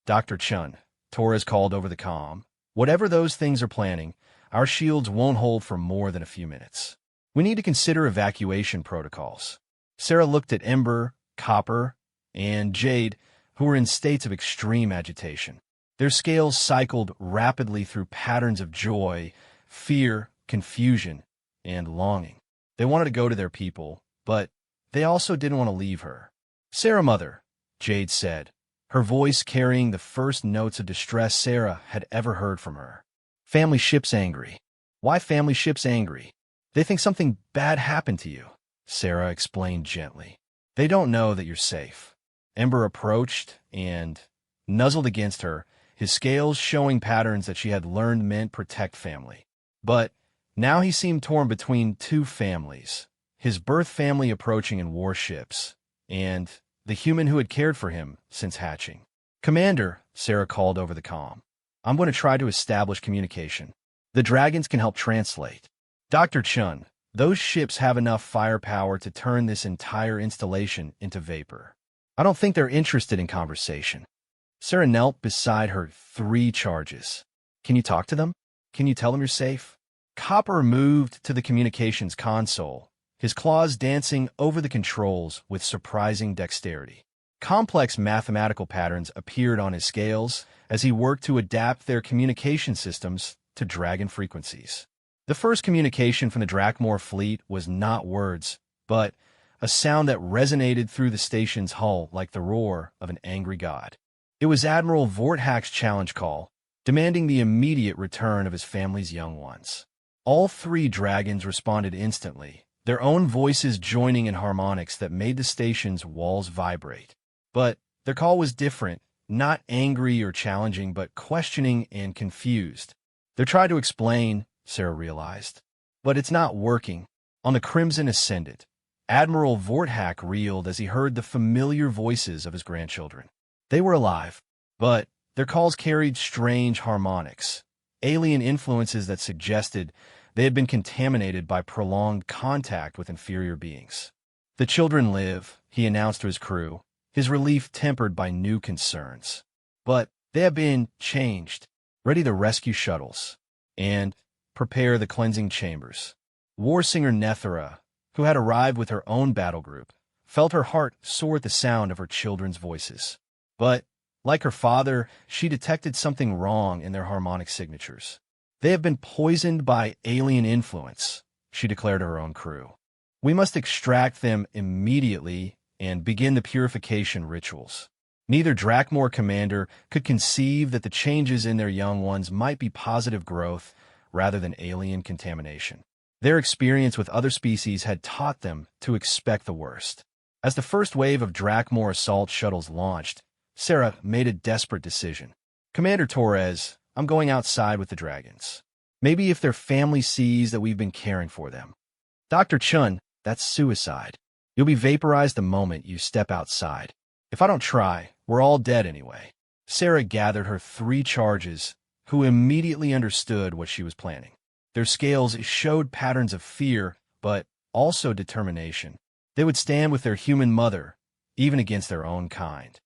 Dr. Chun, Torres called over the comm, whatever those things are planning, our shields won't hold for more than a few minutes. We need to consider evacuation protocols. Sarah looked at Ember, Copper, and Jade, who were in states of extreme agitation. Their scales cycled rapidly through patterns of joy, fear, confusion, and longing. They wanted to go to their people, but they also didn't want to leave her. Sarah, mother, Jade said, her voice carrying the first notes of distress Sarah had ever heard from her. Family ship's angry. Why family ship's angry? They think something bad happened to you, Sarah explained gently. They don't know that you're safe. Ember approached and nuzzled against her, his scales showing patterns that she had learned meant protect family. But now he seemed torn between two families, his birth family approaching in warships, and the human who had cared for him since hatching. "Commander," Sarah called over the comm, "I'm going to try to establish communication. The dragons can help translate." "Dr. Chun, those ships have enough firepower to turn this entire installation into vapor. I don't think they're interested in conversation." Sarah knelt beside her 3 charges. "Can you talk to them? Can you tell them you're safe?" Copper moved to the communications console, his claws dancing over the controls with surprising dexterity. Complex mathematical patterns appeared on his scales as he worked to adapt their communication systems to dragon frequencies. The first communication from the Drakmor fleet was not words, but a sound that resonated through the station's hull like the roar of an angry god. It was Admiral Vorthak's challenge call, demanding the immediate return of his family's young ones. All 3 dragons responded instantly, their own voices joining in harmonics that made the station's walls vibrate. But their call was different, not angry or challenging, but questioning and confused. "They're trying to explain," Sarah realized, "but it's not working." On the Crimson Ascendant, Admiral Vorthak reeled as he heard the familiar voices of his grandchildren. They were alive, but their calls carried strange harmonics, alien influences that suggested they had been contaminated by prolonged contact with inferior beings. "The children live," he announced to his crew, his relief tempered by new concerns. "But they have been changed. Ready the rescue shuttles and prepare the cleansing chambers." Warsinger Nethera, who had arrived with her own battle group, felt her heart soar at the sound of her children's voices. But, like her father, she detected something wrong in their harmonic signatures. "They have been poisoned by alien influence," she declared to her own crew. "We must extract them immediately and begin the purification rituals." Neither Drakmor commander could conceive that the changes in their young ones might be positive growth rather than alien contamination. Their experience with other species had taught them to expect the worst. As the first wave of Drakmor assault shuttles launched, Sarah made a desperate decision. "Commander Torres, I'm going outside with the dragons. Maybe if their family sees that we've been caring for them." "Dr. Chun, that's suicide. You'll be vaporized the moment you step outside. If I don't try, we're all dead anyway." Sarah gathered her 3 charges, who immediately understood what she was planning. Their scales showed patterns of fear, but also determination. They would stand with their human mother, even against their own kind.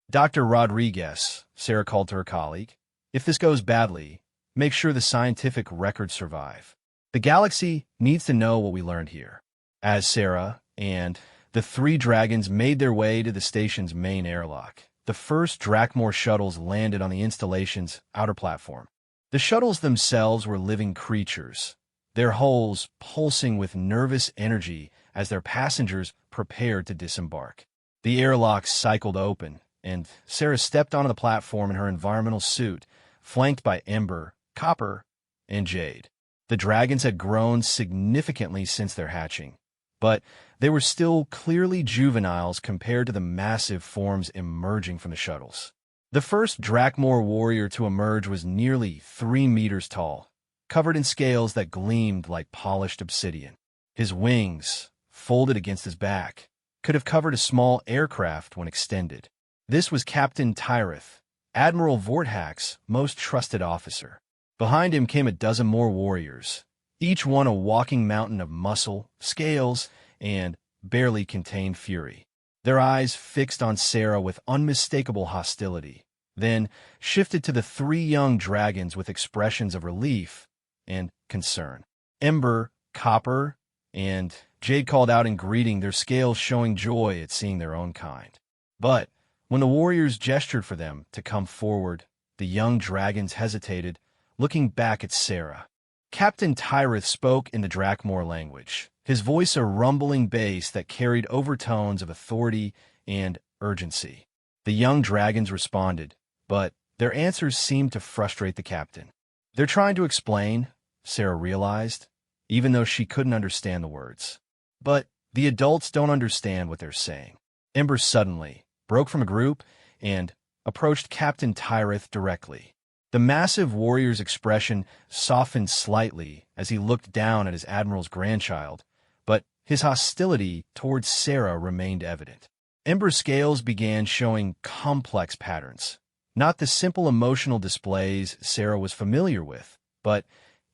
"Dr. Rodriguez," Sarah called to her colleague, "if this goes badly, make sure the scientific records survive. The galaxy needs to know what we learned here." As Sarah and the 3 dragons made their way to the station's main airlock, the first Drakmor shuttles landed on the installation's outer platform. The shuttles themselves were living creatures, their hulls pulsing with nervous energy as their passengers prepared to disembark. The airlocks cycled open, and Sarah stepped onto the platform in her environmental suit, flanked by Ember, Copper, and Jade. The dragons had grown significantly since their hatching, but they were still clearly juveniles compared to the massive forms emerging from the shuttles. The first Drakmor warrior to emerge was nearly 3 meters tall, covered in scales that gleamed like polished obsidian. His wings, folded against his back, could have covered a small aircraft when extended. This was Captain Tyrith, Admiral Vorthak's most trusted officer. Behind him came a dozen more warriors, each one a walking mountain of muscle, scales, and barely contained fury. Their eyes fixed on Sarah with unmistakable hostility, then shifted to the 3 young dragons with expressions of relief and concern. Ember, Copper, and Jade called out in greeting, their scales showing joy at seeing their own kind. But when the warriors gestured for them to come forward, the young dragons hesitated, looking back at Sarah. Captain Tyrith spoke in the Drakmor language, his voice a rumbling bass that carried overtones of authority and urgency. The young dragons responded, but their answers seemed to frustrate the captain. "They're trying to explain," Sarah realized, even though she couldn't understand the words. "But the adults don't understand what they're saying." Ember suddenly broke from a group and approached Captain Tyrith directly. The massive warrior's expression softened slightly as he looked down at his admiral's grandchild, but his hostility towards Sarah remained evident. Ember's scales began showing complex patterns. Not the simple emotional displays Sarah was familiar with, but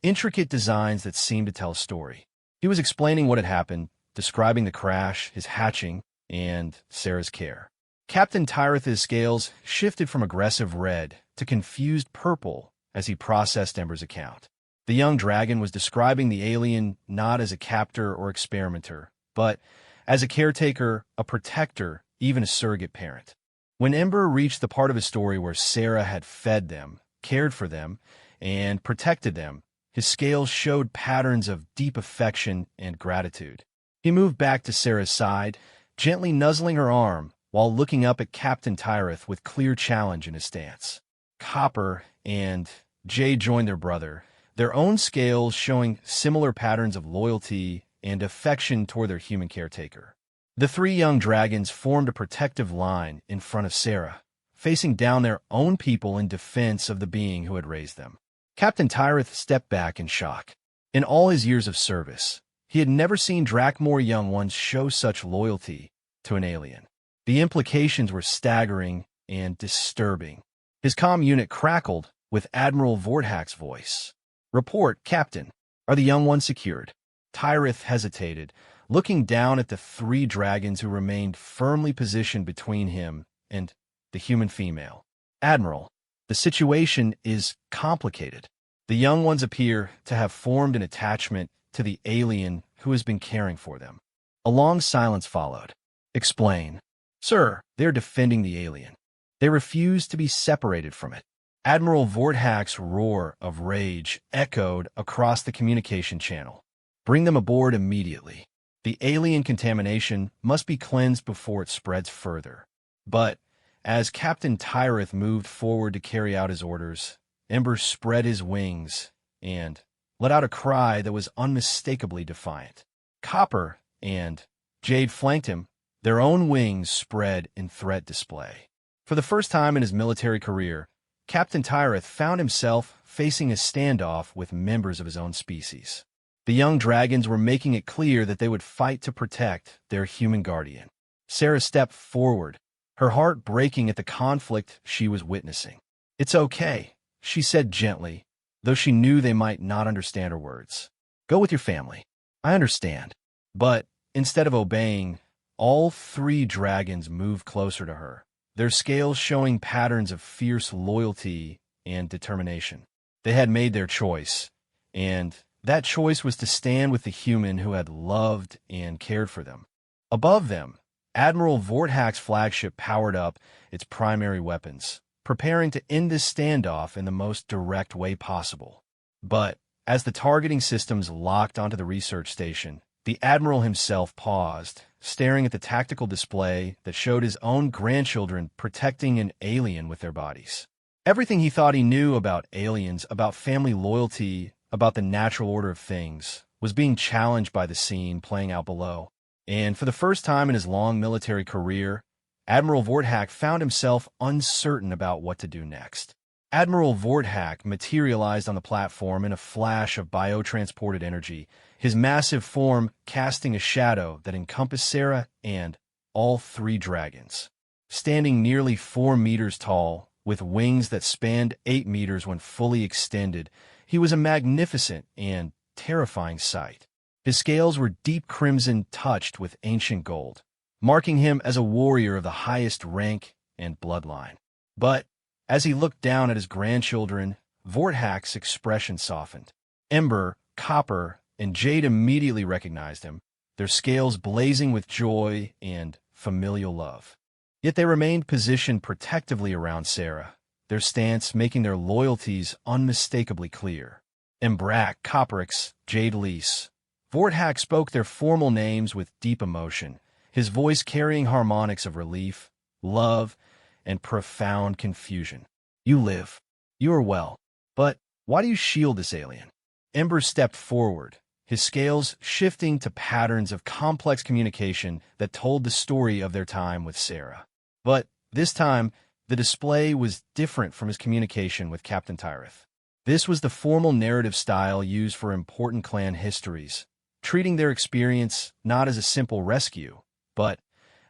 intricate designs that seemed to tell a story. He was explaining what had happened, describing the crash, his hatching, and Sarah's care. Captain Tyrith's scales shifted from aggressive red to confused purple as he processed Ember's account. The young dragon was describing the alien not as a captor or experimenter, but as a caretaker, a protector, even a surrogate parent. When Ember reached the part of his story where Sarah had fed them, cared for them, and protected them, his scales showed patterns of deep affection and gratitude. He moved back to Sarah's side, gently nuzzling her arm while looking up at Captain Tyrith with clear challenge in his stance. Copper and Jade joined their brother, their own scales showing similar patterns of loyalty and affection toward their human caretaker. The three young dragons formed a protective line in front of Sarah, facing down their own people in defense of the being who had raised them. Captain Tyrith stepped back in shock. In all his years of service, he had never seen Drakmor young ones show such loyalty to an alien. The implications were staggering and disturbing. His comm unit crackled with Admiral Vorthak's voice. "Report, Captain. Are the young ones secured?" Tyrith hesitated, looking down at the three dragons who remained firmly positioned between him and the human female. "Admiral, the situation is complicated. The young ones appear to have formed an attachment to the alien who has been caring for them." A long silence followed. "Explain." "Sir, they're defending the alien. They refuse to be separated from it." Admiral Vorthak's roar of rage echoed across the communication channel. "Bring them aboard immediately. The alien contamination must be cleansed before it spreads further." But as Captain Tyrith moved forward to carry out his orders, Ember spread his wings and let out a cry that was unmistakably defiant. Copper and Jade flanked him, their own wings spread in threat display. For the first time in his military career, Captain Tyrith found himself facing a standoff with members of his own species. The young dragons were making it clear that they would fight to protect their human guardian. Sarah stepped forward, her heart breaking at the conflict she was witnessing. "It's okay," she said gently, though she knew they might not understand her words. "Go with your family. I understand." But instead of obeying, all three dragons moved closer to her, their scales showing patterns of fierce loyalty and determination. They had made their choice, and that choice was to stand with the human who had loved and cared for them. Above them, Admiral Vorthak's flagship powered up its primary weapons, preparing to end this standoff in the most direct way possible. But as the targeting systems locked onto the research station, the Admiral himself paused, staring at the tactical display that showed his own grandchildren protecting an alien with their bodies. Everything he thought he knew about aliens, about family loyalty, about the natural order of things, was being challenged by the scene playing out below. And for the first time in his long military career, Admiral Vorthak found himself uncertain about what to do next. Admiral Vorthak materialized on the platform in a flash of biotransported energy, his massive form casting a shadow that encompassed Sarah and all three dragons. Standing nearly 4 meters tall, with wings that spanned 8 meters when fully extended, he was a magnificent and terrifying sight. His scales were deep crimson touched with ancient gold, marking him as a warrior of the highest rank and bloodline. But as he looked down at his grandchildren, Vorthak's expression softened. Ember, Copper, and Jade immediately recognized him, their scales blazing with joy and familial love. Yet they remained positioned protectively around Sarah, their stance making their loyalties unmistakably clear. Embrak, Copperix, Jade Lise. Vorthak spoke their formal names with deep emotion, his voice carrying harmonics of relief, love, and profound confusion. "You live. You are well. But why do you shield this alien?" Ember stepped forward, his scales shifting to patterns of complex communication that told the story of their time with Sarah. But this time, the display was different from his communication with Captain Tyrith. This was the formal narrative style used for important clan histories, treating their experience not as a simple rescue, but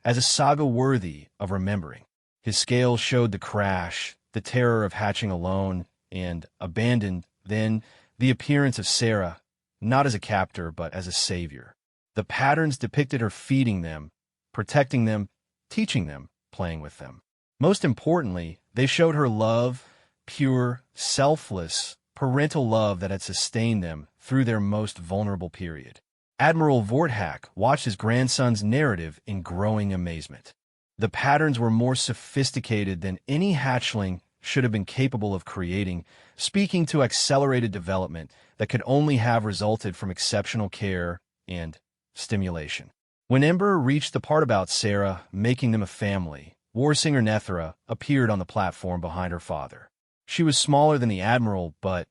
as a saga worthy of remembering. His scales showed the crash, the terror of hatching alone and abandoned, then the appearance of Sarah, not as a captor but as a savior. The patterns depicted her feeding them, protecting them, teaching them, playing with them. Most importantly, they showed her love, pure, selfless, parental love that had sustained them through their most vulnerable period. Admiral Vorthak watched his grandson's narrative in growing amazement. The patterns were more sophisticated than any hatchling should have been capable of creating, speaking to accelerated development that could only have resulted from exceptional care and stimulation. When Ember reached the part about Sarah making them a family, Warsinger Nethra appeared on the platform behind her father. She was smaller than the Admiral, but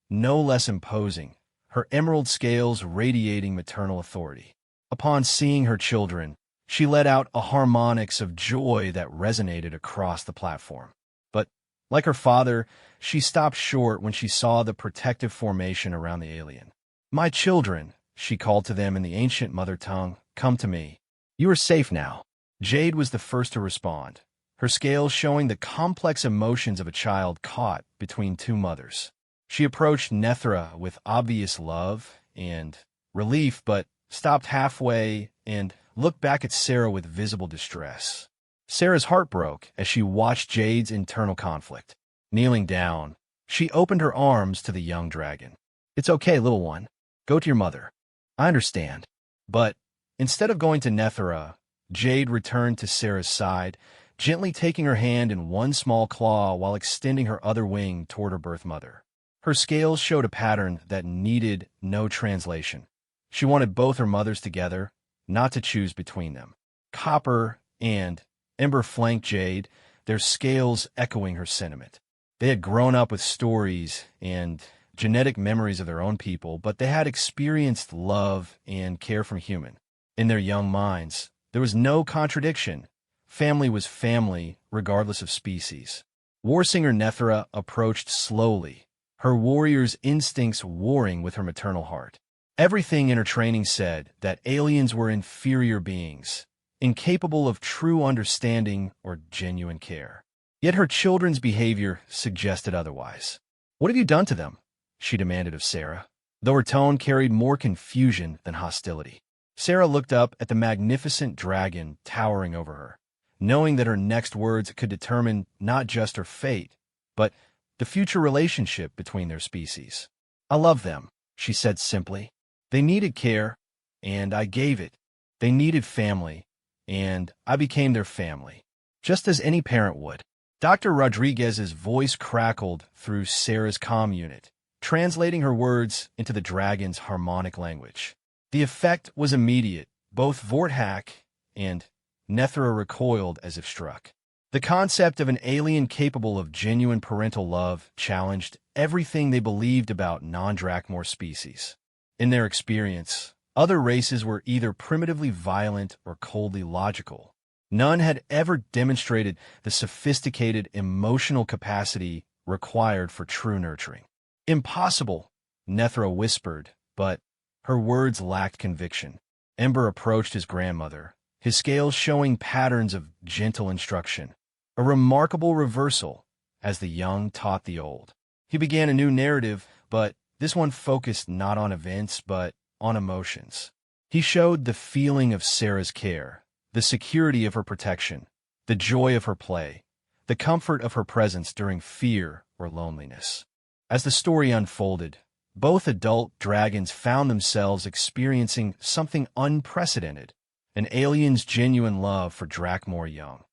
no less imposing, her emerald scales radiating maternal authority. Upon seeing her children, she let out a harmonics of joy that resonated across the platform. But, like her father, she stopped short when she saw the protective formation around the alien. "My children," she called to them in the ancient mother tongue, "come to me. You are safe now." Jade was the first to respond, her scales showing the complex emotions of a child caught between two mothers. She approached Nethra with obvious love and relief, but stopped halfway and looked back at Sarah with visible distress. Sarah's heart broke as she watched Jade's internal conflict. Kneeling down, she opened her arms to the young dragon. "It's okay, little one. Go to your mother. I understand." But instead of going to Nethra, Jade returned to Sarah's side, gently taking her hand in one small claw while extending her other wing toward her birth mother. Her scales showed a pattern that needed no translation. She wanted both her mothers together, not to choose between them. Copper and Ember flanked Jade, their scales echoing her sentiment. They had grown up with stories and genetic memories of their own people, but they had experienced love and care from human. In their young minds, there was no contradiction. Family was family, regardless of species. Warsinger Nethra approached slowly, her warrior's instincts warring with her maternal heart. Everything in her training said that aliens were inferior beings, incapable of true understanding or genuine care. Yet her children's behavior suggested otherwise. "What have you done to them?" she demanded of Sarah, though her tone carried more confusion than hostility. Sarah looked up at the magnificent dragon towering over her, knowing that her next words could determine not just her fate, but the future relationship between their species. "I love them," she said simply. "They needed care, and I gave it. They needed family, and I became their family, just as any parent would." Dr. Rodriguez's voice crackled through Sarah's comm unit, translating her words into the dragon's harmonic language. The effect was immediate. Both Vorthak and Nethra recoiled as if struck. The concept of an alien capable of genuine parental love challenged everything they believed about non-Drakmor species. In their experience, other races were either primitively violent or coldly logical. None had ever demonstrated the sophisticated emotional capacity required for true nurturing. "Impossible," Nethra whispered, but her words lacked conviction. Ember approached his grandmother, his scales showing patterns of gentle instruction, a remarkable reversal as the young taught the old. He began a new narrative, but this one focused not on events, but on emotions. He showed the feeling of Sarah's care, the security of her protection, the joy of her play, the comfort of her presence during fear or loneliness. As the story unfolded, both adult dragons found themselves experiencing something unprecedented, an alien's genuine love for Drakmor young,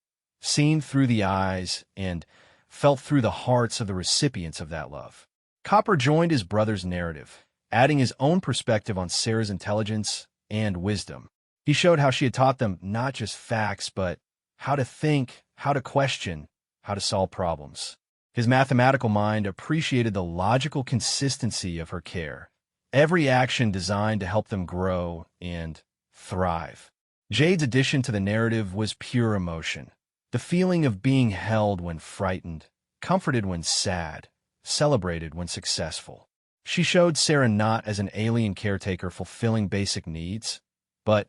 seen through the eyes and felt through the hearts of the recipients of that love. Copper joined his brother's narrative, adding his own perspective on Sarah's intelligence and wisdom. He showed how she had taught them not just facts, but how to think, how to question, how to solve problems. His mathematical mind appreciated the logical consistency of her care, every action designed to help them grow and thrive. Jade's addition to the narrative was pure emotion, the feeling of being held when frightened, comforted when sad, celebrated when successful. She showed Sarah not as an alien caretaker fulfilling basic needs, but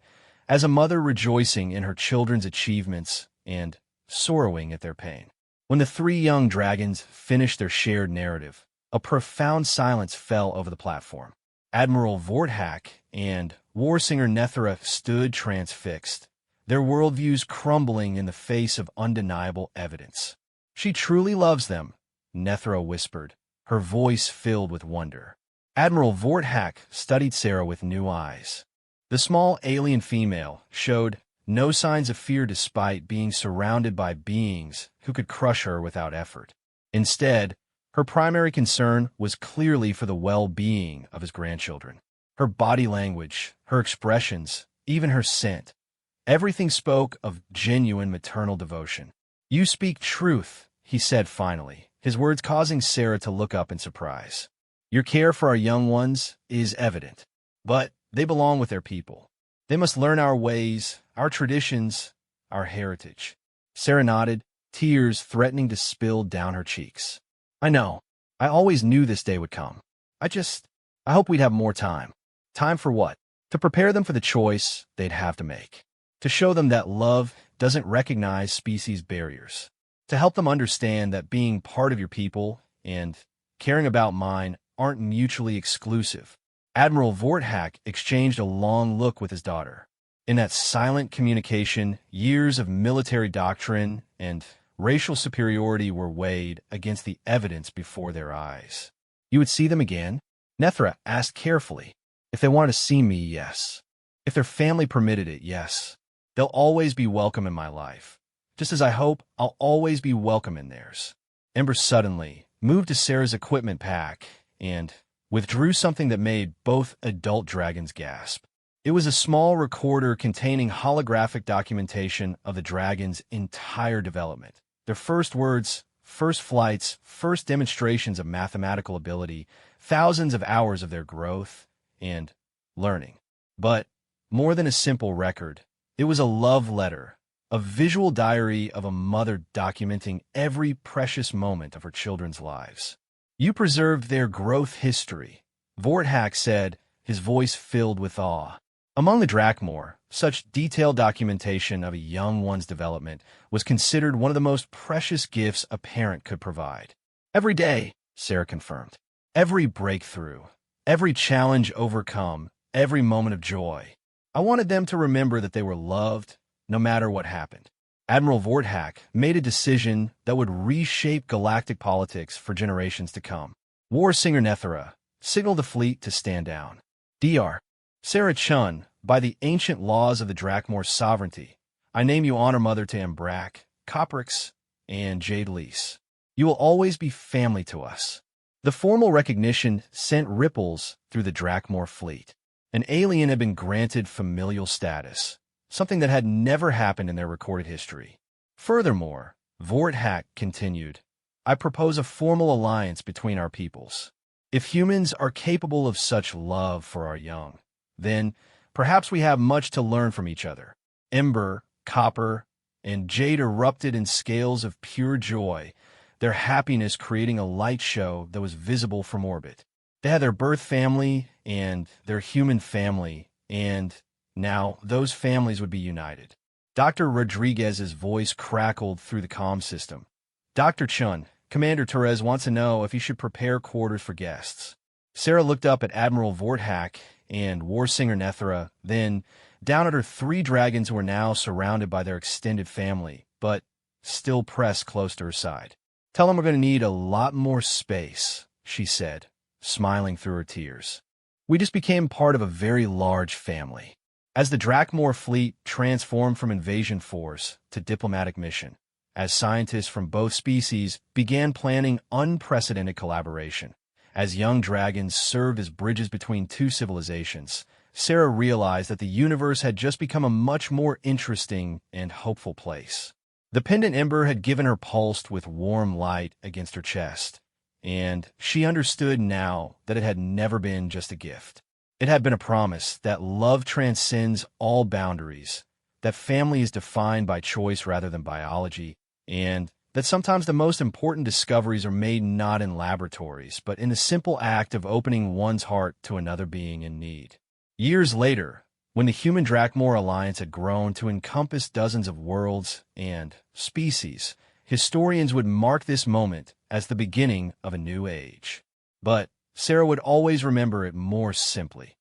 as a mother rejoicing in her children's achievements and sorrowing at their pain. When the three young dragons finished their shared narrative, a profound silence fell over the platform. Admiral Vorthak and Warsinger Nethera stood transfixed, their worldviews crumbling in the face of undeniable evidence. "She truly loves them," Nethera whispered, her voice filled with wonder. Admiral Vorthak studied Sarah with new eyes. The small alien female showed no signs of fear despite being surrounded by beings who could crush her without effort. Instead, her primary concern was clearly for the well-being of his grandchildren. Her body language, her expressions, even her scent, everything spoke of genuine maternal devotion. "You speak truth," he said finally, his words causing Sarah to look up in surprise. "Your care for our young ones is evident, but they belong with their people. They must learn our ways, our traditions, our heritage." Sarah nodded, tears threatening to spill down her cheeks. "I know. I always knew this day would come. I hope we'd have more time." Time for what? To prepare them for the choice they'd have to make. To show them that love doesn't recognize species barriers. To help them understand that being part of your people and caring about mine aren't mutually exclusive. Admiral Vorthak exchanged a long look with his daughter. In that silent communication, years of military doctrine and racial superiority were weighed against the evidence before their eyes. "You would see them again?" Nethera asked carefully. "If they wanted to see me, yes. If their family permitted it, yes. They'll always be welcome in my life, just as I hope I'll always be welcome in theirs." Ember suddenly moved to Sarah's equipment pack and withdrew something that made both adult dragons gasp. It was a small recorder containing holographic documentation of the dragon's entire development. Their first words, first flights, first demonstrations of mathematical ability, thousands of hours of their growth and learning. But more than a simple record, it was a love letter, a visual diary of a mother documenting every precious moment of her children's lives. "You preserved their growth history," Vorthak said, his voice filled with awe. Among the Drakmor, such detailed documentation of a young one's development was considered one of the most precious gifts a parent could provide. "Every day," Sarah confirmed. "Every breakthrough, every challenge overcome, every moment of joy. I wanted them to remember that they were loved, no matter what happened." Admiral Vorthak made a decision that would reshape galactic politics for generations to come. Warsinger Nethera signaled the fleet to stand down. "Dr. Sarah Chun, by the ancient laws of the Drakmor sovereignty, I name you Honor Mother to Embrak, Coprix, and Jade Lease. You will always be family to us." The formal recognition sent ripples through the Drakmor fleet. An alien had been granted familial status, something that had never happened in their recorded history. Furthermore, Vorthak continued, "I propose a formal alliance between our peoples. If humans are capable of such love for our young, then perhaps we have much to learn from each other." Ember, Copper, and Jade erupted in scales of pure joy, their happiness creating a light show that was visible from orbit. They had their birth family and their human family, and now those families would be united. Dr. Rodriguez's voice crackled through the comm system. "Dr. Chun, Commander Torres wants to know if he should prepare quarters for guests." Sarah looked up at Admiral Vorthak and Warsinger Nethera, then down at her three dragons who were now surrounded by their extended family, but still pressed close to her side. "Tell them we're going to need a lot more space," she said, smiling through her tears. "We just became part of a very large family." As the Drakmor fleet transformed from invasion force to diplomatic mission, as scientists from both species began planning unprecedented collaboration, as young dragons served as bridges between two civilizations, Sarah realized that the universe had just become a much more interesting and hopeful place. The pendant ember had given her pulsed with warm light against her chest, and she understood now that it had never been just a gift. It had been a promise that love transcends all boundaries, that family is defined by choice rather than biology, and that sometimes the most important discoveries are made not in laboratories, but in the simple act of opening one's heart to another being in need. Years later, When the human-Drakmor alliance had grown to encompass dozens of worlds and species, historians would mark this moment as the beginning of a new age. But Sarah would always remember it more simply,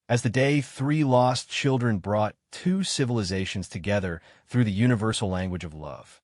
as the day three lost children brought two civilizations together through the universal language of love.